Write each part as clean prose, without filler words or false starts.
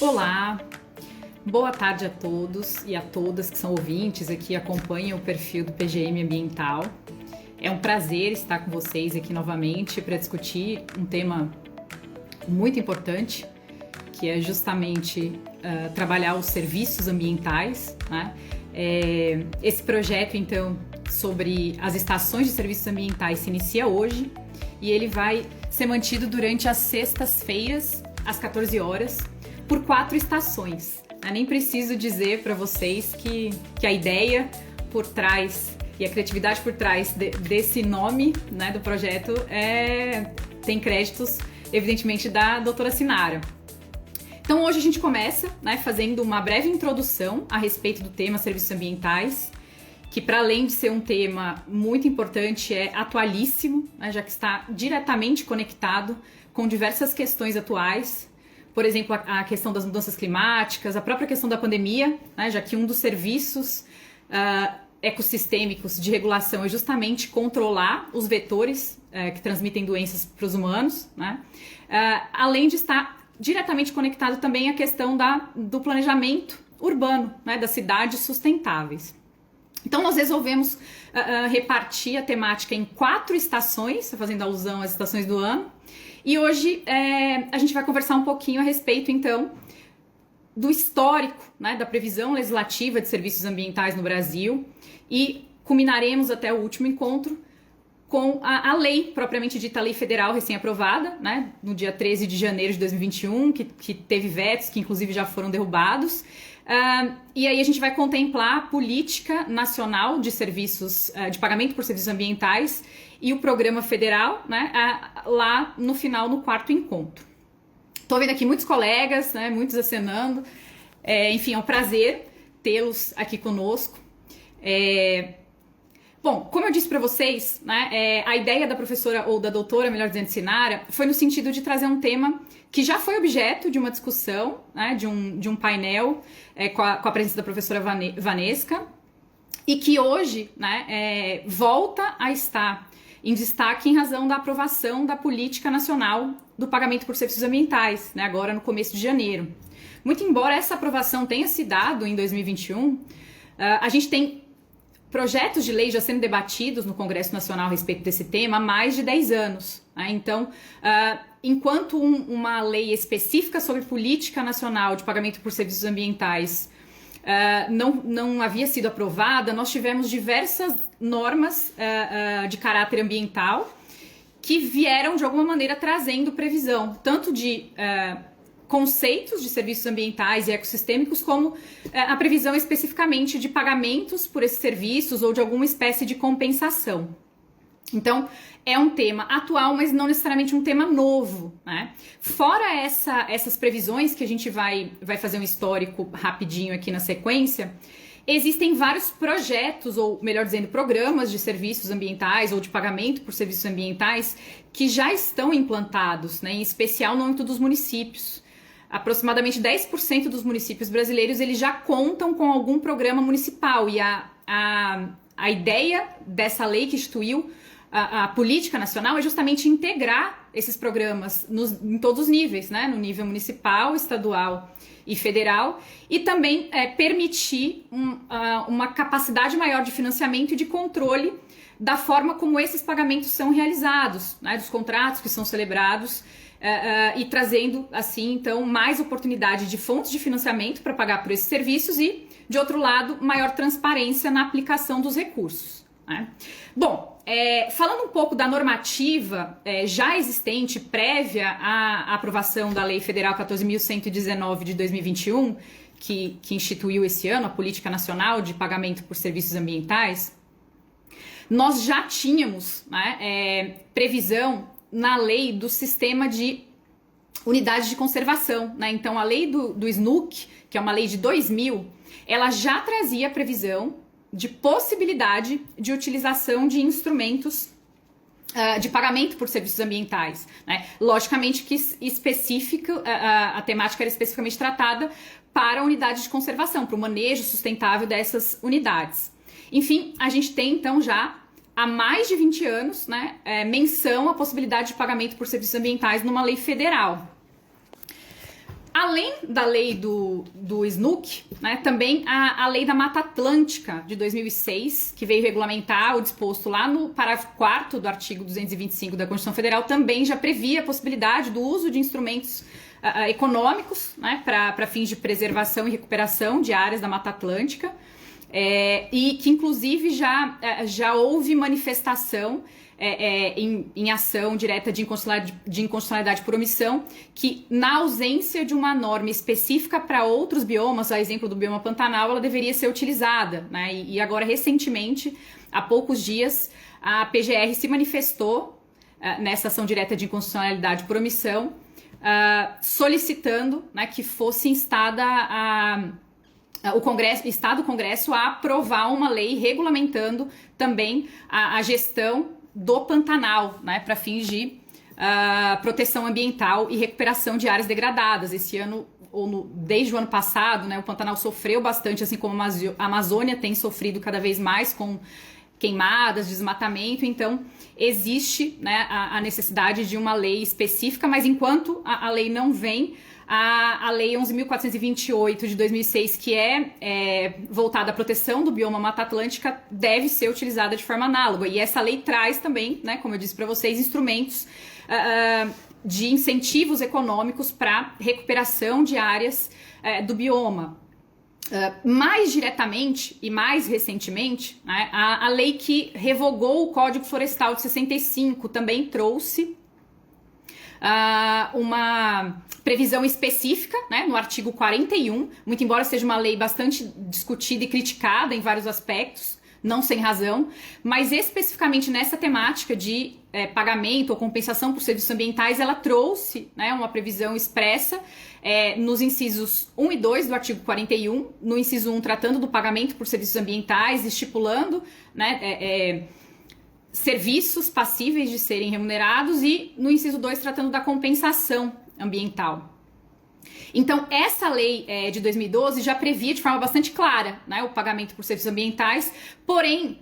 Olá, boa tarde a todos e a todas que são ouvintes aqui, acompanham o perfil do PGM Ambiental. É um prazer estar com vocês aqui novamente para discutir um tema muito importante, que é justamente trabalhar os serviços ambientais, né? Esse projeto, então, sobre as estações de serviços ambientais se inicia hoje e ele vai ser mantido durante as sextas-feiras, às 14 horas, por 4 estações. Eu nem preciso dizer para vocês que a ideia por trás e a criatividade por trás desse nome, né, do projeto tem créditos, evidentemente, da doutora Sinara. Então hoje a gente começa, né, fazendo uma breve introdução a respeito do tema serviços ambientais, que para além de ser um tema muito importante, é atualíssimo, né, já que está diretamente conectado com diversas questões atuais. Por exemplo, a questão das mudanças climáticas, a própria questão da pandemia, né, já que um dos serviços ecossistêmicos de regulação é justamente controlar os vetores que transmitem doenças para os humanos, né, além de estar diretamente conectado também à questão do planejamento urbano, né, das cidades sustentáveis. Então nós resolvemos repartir a temática em 4 estações, fazendo alusão às estações do ano, e hoje a gente vai conversar um pouquinho a respeito, então, do histórico, né, da previsão legislativa de serviços ambientais no Brasil e culminaremos até o último encontro com a lei, propriamente dita, a lei federal recém-aprovada, né, no dia 13 de janeiro de 2021, que teve vetos que inclusive já foram derrubados. E aí a gente vai contemplar a política nacional de serviços, de pagamento por serviços ambientais e o programa federal, né, lá no final, no 4º encontro. Estou vendo aqui muitos colegas, né, muitos acenando, enfim, é um prazer tê-los aqui conosco. Bom, como eu disse para vocês, né, a ideia da professora, ou da doutora, melhor dizendo, Sinara, foi no sentido de trazer um tema que já foi objeto de uma discussão, né, de um painel com a presença da professora Vanesca, e que hoje, né, volta a estar em destaque em razão da aprovação da Política Nacional do Pagamento por Serviços Ambientais, né, agora no começo de janeiro. Muito embora essa aprovação tenha se dado em 2021, a gente tem projetos de lei já sendo debatidos no Congresso Nacional a respeito desse tema há mais de 10 anos. Né? Então, enquanto uma lei específica sobre política nacional de pagamento por serviços ambientais não havia sido aprovada, nós tivemos diversas normas de caráter ambiental que vieram, de alguma maneira, trazendo previsão, tanto de conceitos de serviços ambientais e ecossistêmicos, como a previsão especificamente de pagamentos por esses serviços ou de alguma espécie de compensação. Então, é um tema atual, mas não necessariamente um tema novo, né? Fora essas previsões, que a gente vai fazer um histórico rapidinho aqui na sequência, existem vários projetos, ou melhor dizendo, programas de serviços ambientais ou de pagamento por serviços ambientais que já estão implantados, né? Em especial no âmbito dos municípios. Aproximadamente 10% dos municípios brasileiros eles já contam com algum programa municipal, e a ideia dessa lei que instituiu a política nacional é justamente integrar esses programas em todos os níveis, né? No nível municipal, estadual e federal, e também permitir uma capacidade maior de financiamento e de controle da forma como esses pagamentos são realizados, né? Dos contratos que são celebrados, e trazendo, assim, então, mais oportunidade de fontes de financiamento para pagar por esses serviços e, de outro lado, maior transparência na aplicação dos recursos, né? Bom, falando um pouco da normativa já existente, prévia à aprovação da Lei Federal 14.119 de 2021, que instituiu esse ano a Política Nacional de Pagamento por Serviços Ambientais, nós já tínhamos, né, previsão na lei do sistema de unidades de conservação, né? Então a lei do SNUC, que é uma lei de 2000, ela já trazia a previsão de possibilidade de utilização de instrumentos de pagamento por serviços ambientais, né? Logicamente que a temática era especificamente tratada para a unidade de conservação, para o manejo sustentável dessas unidades. Enfim, a gente tem então já há mais de 20 anos, né, menção à possibilidade de pagamento por serviços ambientais numa lei federal. além da lei do SNUC, né, também a lei da Mata Atlântica de 2006, que veio regulamentar o disposto lá no parágrafo 4º do artigo 225 da Constituição Federal, também já previa a possibilidade do uso de instrumentos econômicos, né, para fins de preservação e recuperação de áreas da Mata Atlântica, e que inclusive já houve manifestação em ação direta de inconstitucionalidade por omissão, que na ausência de uma norma específica para outros biomas, a exemplo do bioma Pantanal, ela deveria ser utilizada, né? E agora, recentemente, há poucos dias, a PGR se manifestou nessa ação direta de inconstitucionalidade por omissão, solicitando, né, que fosse instada o Congresso a aprovar uma lei regulamentando também a gestão do Pantanal, né, para fins de proteção ambiental e recuperação de áreas degradadas. Esse ano, desde o ano passado, né, o Pantanal sofreu bastante, assim como a Amazônia tem sofrido cada vez mais com queimadas, desmatamento. Então existe, né, a necessidade de uma lei específica, mas enquanto a lei não vem, a Lei 11.428 de 2006, que é voltada à proteção do bioma Mata Atlântica, deve ser utilizada de forma análoga. E essa lei traz também, né, como eu disse para vocês, instrumentos de incentivos econômicos para recuperação de áreas do bioma. Mais diretamente e mais recentemente, né, a lei que revogou o Código Florestal de 65 também trouxe uma previsão específica, né, no artigo 41, muito embora seja uma lei bastante discutida e criticada em vários aspectos, não sem razão, mas especificamente nessa temática de pagamento ou compensação por serviços ambientais, ela trouxe, né, uma previsão expressa nos incisos 1 e 2 do artigo 41, no inciso 1 tratando do pagamento por serviços ambientais, estipulando, né, serviços passíveis de serem remunerados, e no inciso 2 tratando da compensação ambiental. Então, essa lei de 2012 já previa de forma bastante clara, né, o pagamento por serviços ambientais, porém,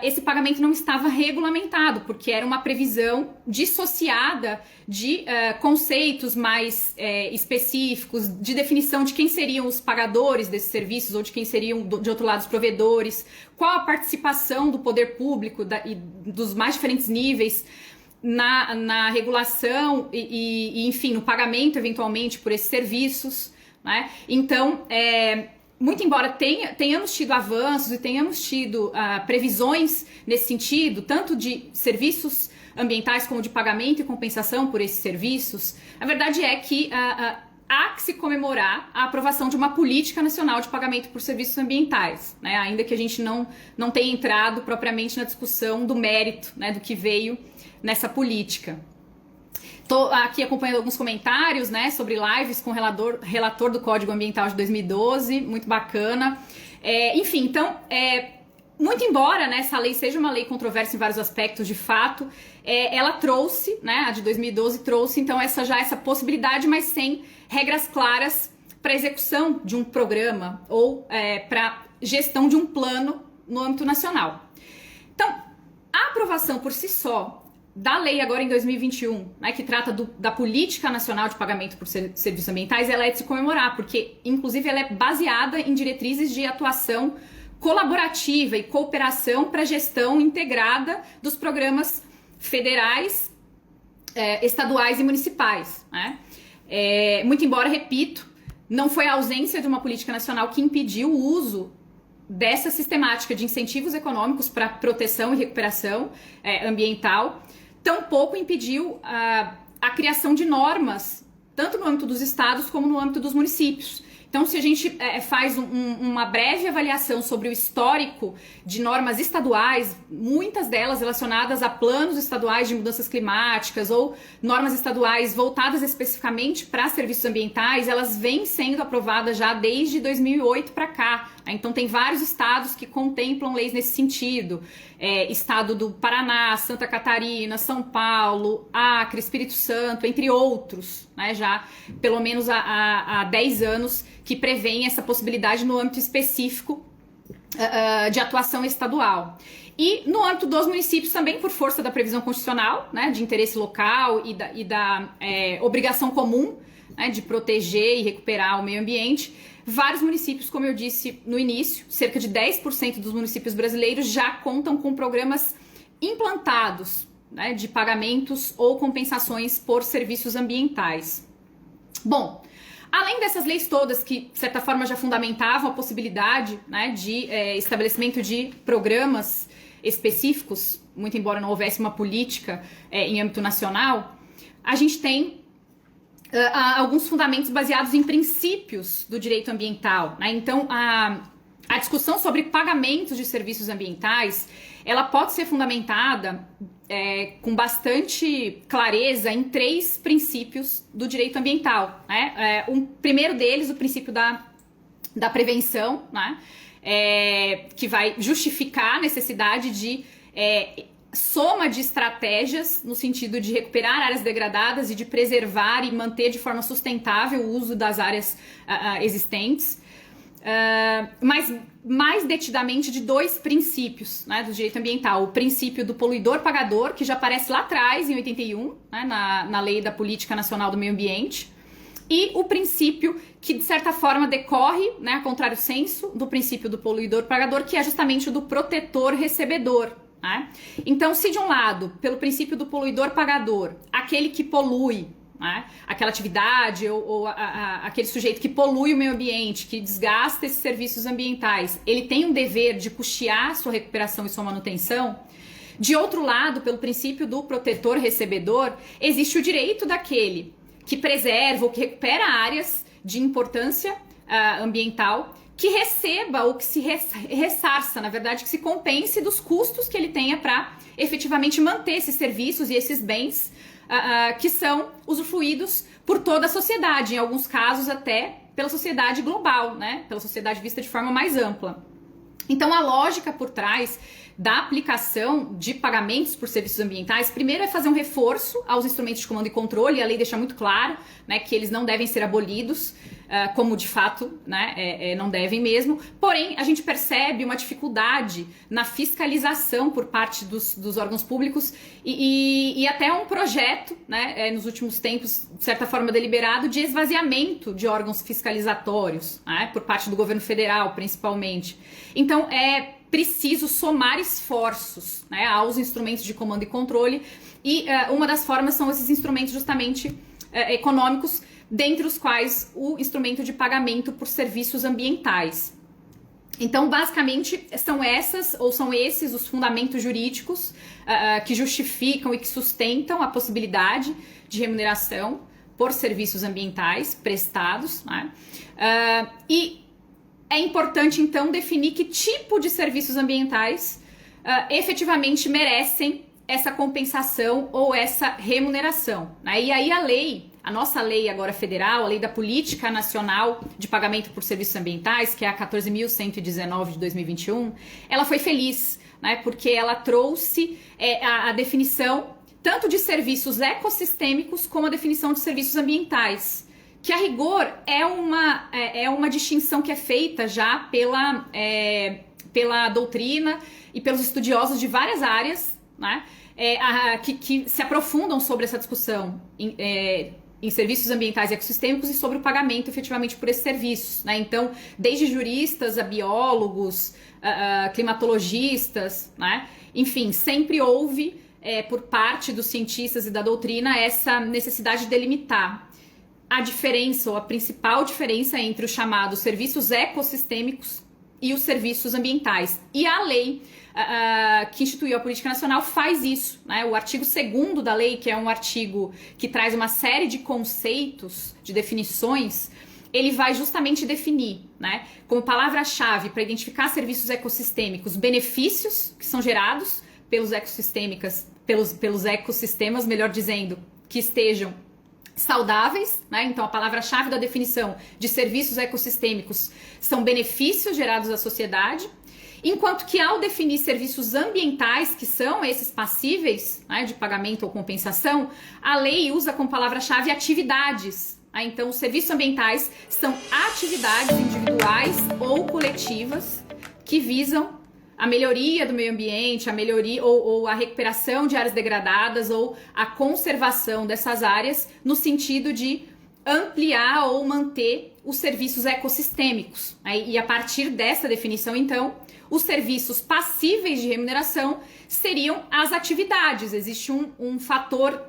esse pagamento não estava regulamentado, porque era uma previsão dissociada de conceitos mais específicos, de definição de quem seriam os pagadores desses serviços, ou de quem seriam, de outro lado, os provedores, qual a participação do poder público e dos mais diferentes níveis na regulação e, enfim, no pagamento, eventualmente, por esses serviços, né? Então, muito embora tenhamos tido avanços e tenhamos tido previsões nesse sentido, tanto de serviços ambientais como de pagamento e compensação por esses serviços, a verdade é que há que se comemorar a aprovação de uma política nacional de pagamento por serviços ambientais, né? Ainda que a gente não tenha entrado propriamente na discussão do mérito, né, do que veio nessa política. Estou aqui acompanhando alguns comentários, né, sobre lives com o relator do Código Ambiental de 2012, muito bacana. Enfim, então, muito embora, né, essa lei seja uma lei controversa em vários aspectos, de fato, ela trouxe, né, a de 2012 trouxe, então, essa possibilidade, mas sem regras claras para execução de um programa ou para gestão de um plano no âmbito nacional. Então, a aprovação por si só da lei agora em 2021, né, que trata da Política Nacional de Pagamento por Serviços Ambientais, ela é de se comemorar, porque, inclusive, ela é baseada em diretrizes de atuação colaborativa e cooperação para a gestão integrada dos programas federais, estaduais e municipais, né? Muito embora, repito, não foi a ausência de uma política nacional que impediu o uso dessa sistemática de incentivos econômicos para proteção e recuperação ambiental, tampouco impediu a criação de normas, tanto no âmbito dos estados como no âmbito dos municípios. Então, se a gente faz uma breve avaliação sobre o histórico de normas estaduais, muitas delas relacionadas a planos estaduais de mudanças climáticas ou normas estaduais voltadas especificamente para serviços ambientais, elas vêm sendo aprovadas já desde 2008 para cá. Então, tem vários estados que contemplam leis nesse sentido. Estado do Paraná, Santa Catarina, São Paulo, Acre, Espírito Santo, entre outros, né, já pelo menos há 10 anos, que prevêem essa possibilidade no âmbito específico de atuação estadual. E no âmbito dos municípios também, por força da previsão constitucional, né, de interesse local e da obrigação comum né, de proteger e recuperar o meio ambiente, vários municípios, como eu disse no início, cerca de 10% dos municípios brasileiros já contam com programas implantados, né, de pagamentos ou compensações por serviços ambientais. Bom, além dessas leis todas que, de certa forma, já fundamentavam a possibilidade, né, de estabelecimento de programas específicos, muito embora não houvesse uma política em âmbito nacional, a gente tem alguns fundamentos baseados em princípios do direito ambiental, né? Então, a discussão sobre pagamentos de serviços ambientais, ela pode ser fundamentada com bastante clareza em 3 princípios do direito ambiental, né? O primeiro deles, o princípio da prevenção, né? Que vai justificar a necessidade de soma de estratégias no sentido de recuperar áreas degradadas e de preservar e manter de forma sustentável o uso das áreas existentes. Mas mais detidamente de 2 princípios, né, do direito ambiental. O princípio do poluidor-pagador, que já aparece lá atrás, em 81, né, na Lei da Política Nacional do Meio Ambiente, e o princípio que, de certa forma, decorre, né, a contrário senso, do princípio do poluidor-pagador, que é justamente o do protetor-recebedor. Né? Então, se de um lado, pelo princípio do poluidor-pagador, aquele que polui, né, aquela atividade ou aquele sujeito que polui o meio ambiente, que desgasta esses serviços ambientais, ele tem um dever de custear sua recuperação e sua manutenção, de outro lado, pelo princípio do protetor-recebedor, existe o direito daquele que preserva ou que recupera áreas de importância ambiental, que receba ou que se ressarça, na verdade, que se compense dos custos que ele tenha para efetivamente manter esses serviços e esses bens que são usufruídos por toda a sociedade, em alguns casos até pela sociedade global, né? Pela sociedade vista de forma mais ampla. Então, a lógica por trás da aplicação de pagamentos por serviços ambientais, primeiro é fazer um reforço aos instrumentos de comando e controle, e a lei deixa muito claro, né, que eles não devem ser abolidos, como de fato, né, não devem mesmo. Porém, a gente percebe uma dificuldade na fiscalização por parte dos órgãos públicos e até um projeto, né, nos últimos tempos, de certa forma deliberado, de esvaziamento de órgãos fiscalizatórios, né, por parte do governo federal, principalmente. Então, é preciso somar esforços, né, aos instrumentos de comando e controle, e uma das formas são esses instrumentos justamente econômicos, dentre os quais o instrumento de pagamento por serviços ambientais. Então, basicamente, são esses os fundamentos jurídicos que justificam e que sustentam a possibilidade de remuneração por serviços ambientais prestados, né? E é importante, então, definir que tipo de serviços ambientais efetivamente merecem essa compensação ou essa remuneração, né? E aí a nossa lei agora federal, a Lei da Política Nacional de Pagamento por Serviços Ambientais, que é a 14.119 de 2021, ela foi feliz, né? Porque ela trouxe a definição tanto de serviços ecossistêmicos como a definição de serviços ambientais, que a rigor é uma distinção que é feita já pela doutrina e pelos estudiosos de várias áreas, né, que se aprofundam sobre essa discussão em serviços ambientais e ecossistêmicos e sobre o pagamento efetivamente por esses serviços, né? Então, desde juristas a biólogos, climatologistas, né? Enfim, sempre houve por parte dos cientistas e da doutrina essa necessidade de delimitar a diferença ou a principal diferença entre os chamados serviços ecossistêmicos e os serviços ambientais. E a lei que instituiu a Política Nacional faz isso, né? O artigo 2º da lei, que é um artigo que traz uma série de conceitos, de definições, ele vai justamente definir, né, como palavra-chave para identificar serviços ecossistêmicos, benefícios que são gerados pelos ecossistemas, melhor dizendo, que estejam saudáveis, né? Então a palavra-chave da definição de serviços ecossistêmicos são benefícios gerados à sociedade, enquanto que ao definir serviços ambientais, que são esses passíveis, né, de pagamento ou compensação, a lei usa como palavra-chave atividades. Né? Então os serviços ambientais são atividades individuais ou coletivas que visam a melhoria do meio ambiente, a melhoria ou a recuperação de áreas degradadas ou a conservação dessas áreas no sentido de ampliar ou manter os serviços ecossistêmicos. E a partir dessa definição, então, os serviços passíveis de remuneração seriam as atividades. Existe um fator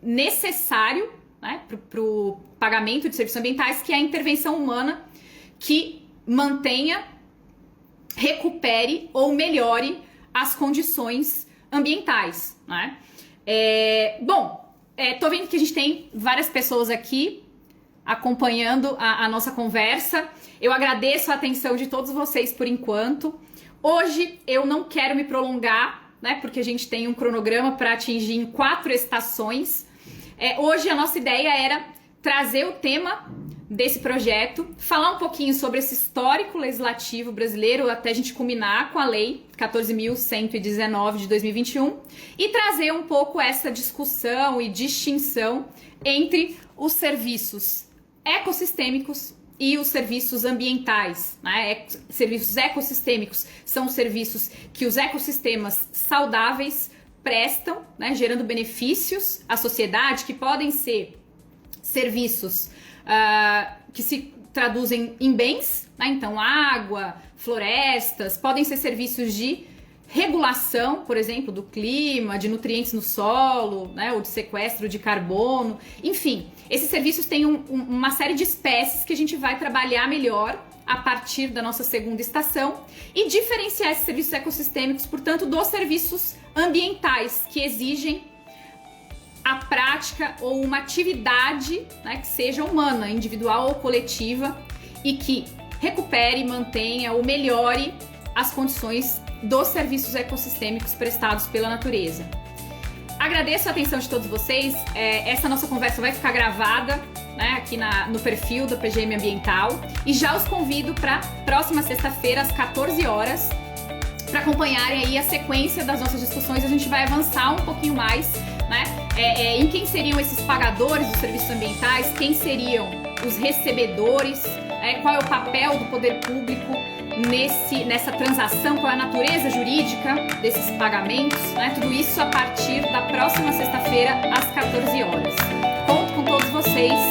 necessário, né, para o pagamento de serviços ambientais, que é a intervenção humana que mantenha, recupere ou melhore as condições ambientais, né? Tô vendo que a gente tem várias pessoas aqui acompanhando a nossa conversa. Eu agradeço a atenção de todos vocês por enquanto. Hoje eu não quero me prolongar, né? Porque a gente tem um cronograma para atingir em 4 estações. Hoje a nossa ideia era trazer o tema desse projeto, falar um pouquinho sobre esse histórico legislativo brasileiro até a gente culminar com a Lei 14.119 de 2021 e trazer um pouco essa discussão e distinção entre os serviços ecossistêmicos e os serviços ambientais, né? Serviços ecossistêmicos são serviços que os ecossistemas saudáveis prestam, né? Gerando benefícios à sociedade, que podem ser serviços que se traduzem em bens, né? Então água, florestas, podem ser serviços de regulação, por exemplo, do clima, de nutrientes no solo, né? Ou de sequestro de carbono, enfim, esses serviços têm uma série de espécies que a gente vai trabalhar melhor a partir da nossa segunda estação e diferenciar esses serviços ecossistêmicos, portanto, dos serviços ambientais que exigem a prática ou uma atividade, né, que seja humana, individual ou coletiva e que recupere, mantenha ou melhore as condições dos serviços ecossistêmicos prestados pela natureza. Agradeço a atenção de todos vocês. Essa nossa conversa vai ficar gravada, né, aqui no perfil da PGM Ambiental e já os convido para próxima sexta-feira às 14 horas para acompanharem aí a sequência das nossas discussões. A gente vai avançar um pouquinho mais, né, em quem seriam esses pagadores dos serviços ambientais, quem seriam os recebedores, qual é o papel do poder público nessa transação, qual é a natureza jurídica desses pagamentos, né? Tudo isso a partir da próxima sexta-feira às 14 horas. Conto com todos vocês.